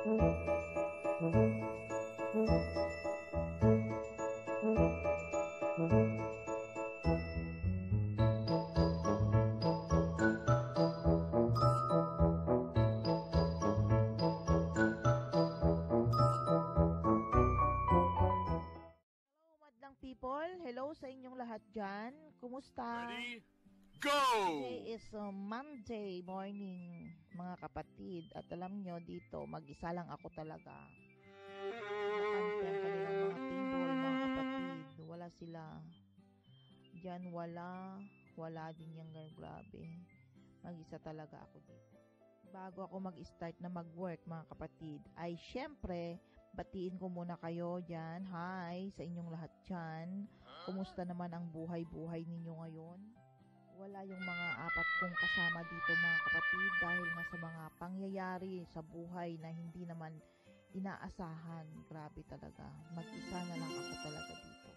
Madlang people, hello sa inyong lahat dyan. Kumusta? Ready? Go! Today is Monday morning, mga kapatid. At alam nyo, dito, mag-isa lang ako talaga. Nakante ang kanilang mga table, mga kapatid. Wala sila. Diyan, wala din yung grabe. Mag-isa talaga ako dito. Bago ako mag-start na mag-work, mga kapatid, ay syempre, batiin ko muna kayo dyan. Hi sa inyong lahat dyan. Kumusta naman ang buhay-buhay ninyo ngayon? Wala yung mga apat kong kasama dito, mga kapatid, dahil nga sa mga pangyayari sa buhay na hindi naman inaasahan. Grabe talaga. Mag-isa na lang ako talaga dito.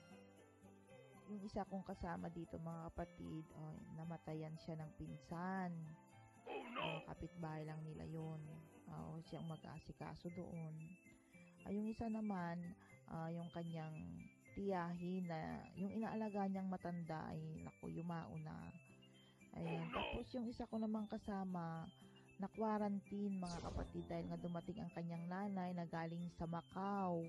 Yung isa kong kasama dito, mga kapatid, namatayan siya ng pinsan. Kapitbahay lang nila yun. Siyang mag-aasikaso doon. Yung isa naman, yung kanyang tiyahin na yung inaalaga niyang matanda ay yumao na. Ayan. Tapos yung isa ko namang kasama na quarantine, mga kapatid, dahil nga dumating ang kanyang nanay na galing sa Macau.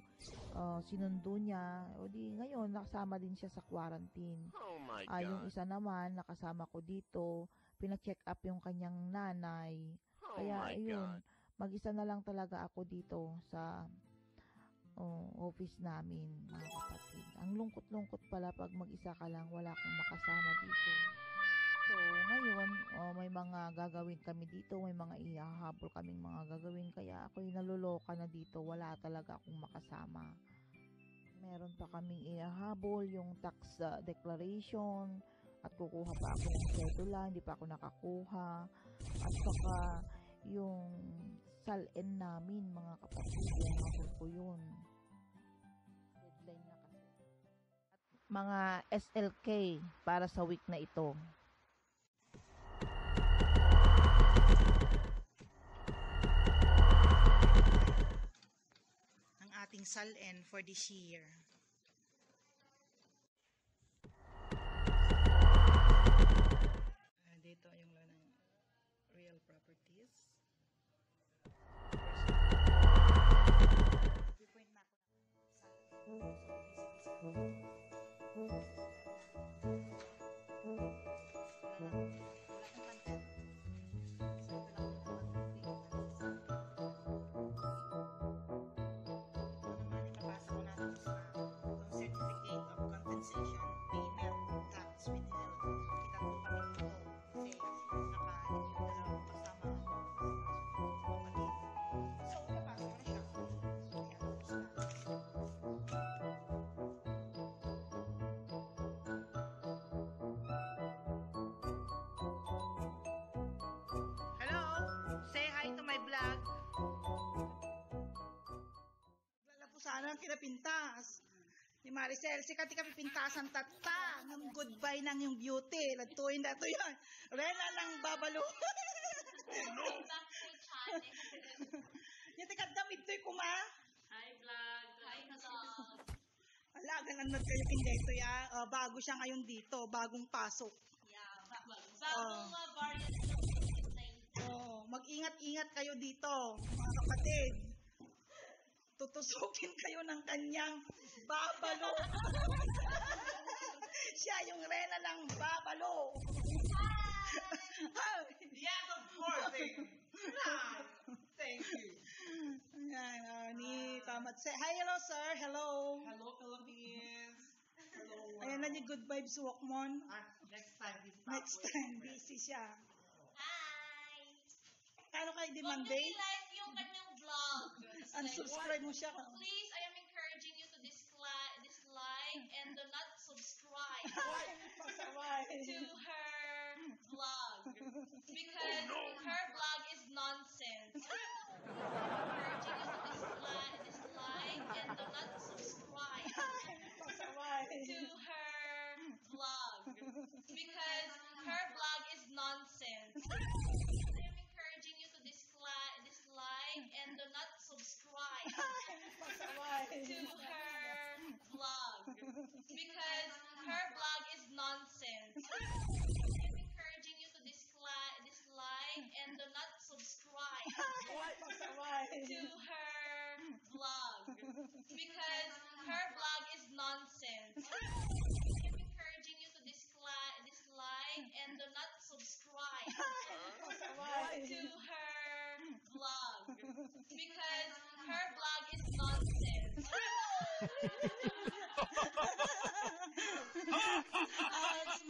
Sinundo niya. O di ngayon nakasama din siya sa quarantine. Oh my God. Yung isa naman nakasama ko dito, pina-check up yung kanyang nanay. Oh Kaya my ayun, God. mag-isa na lang talaga ako dito sa office namin, mga kapatid. Ang lungkot-lungkot pala pag mag-isa ka lang, wala kang makasama dito. So, ngayon, may mga gagawin kami dito, may mga ihahabol kaming mga gagawin, kaya ako'y naluloka na dito, wala talaga akong makasama. Meron pa kaming ihahabol, yung tax declaration, at kukuha pa ako ng cedula, hindi pa ako nakakuha, at saka yung SALN namin, mga kapatid, yung habol ko yun. Deadline na kasi. At mga SLK para sa week na ito. Ang ating SALN for this year. Dito yung ng real properties. Point na ako. Vlog. Lalapusan ang kinapintas. Ni Maricel, sikat ka pipintasan tata ng goodbye ng yung beauty. Latuin na to yun. Rena lang babalo. Yung tikat damit to'y kuma. Hi vlog. Hi vlog. Ala, ganun kayo pindeto ya. Bago siya ngayon dito. Bagong pasok. Yeah, bagong variant. Mag-ingat-ingat kayo dito, mga kapatid. Tutusukin kayo ng kanyang babalo. Siya yung Rena ng babalo. Hi! Yes, of course. Thank you. Ayan, ni Tamat. Hi, hello, sir. Hello. Hello, Philippines. Hello. Ayan na yung good vibes walk mon. Next time. Next time, busy siya. Hi! Ano kayo di Huwag Monday? niyo i-like yung kanyang vlog. Unsubscribe mo siya. Please, I am encouraging you to dislike and do not subscribe to her vlog. Because her vlog is nonsense. Encouraging you to dislike and do not subscribe to her vlog. Because her vlog is nonsense. I am encouraging you to dislike and do not subscribe subscribe Pasaway. to her vlog because her vlog is nonsense. I'm encouraging you to dislike and do not subscribe Pasaway. to her vlog because her vlog is nonsense. I'm encouraging you to dislike and do not subscribe Pasaway. to her vlog because her vlog is nonsense.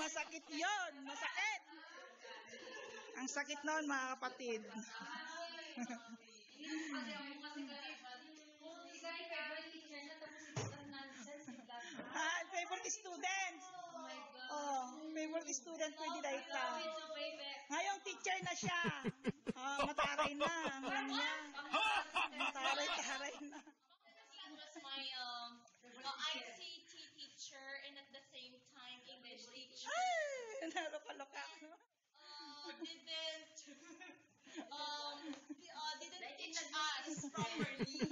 Masakit yon, masakit. Ang sakit noon, mga kapatid. Favorite students. Oh, favorite student ko hindi dahil ka. Ngayong teacher na siya. Mataray na. Ang alam niya. Mataray na. He was my ICT teacher and at the same time English teacher. Ay, naroka-loka. Didn't teach us properly.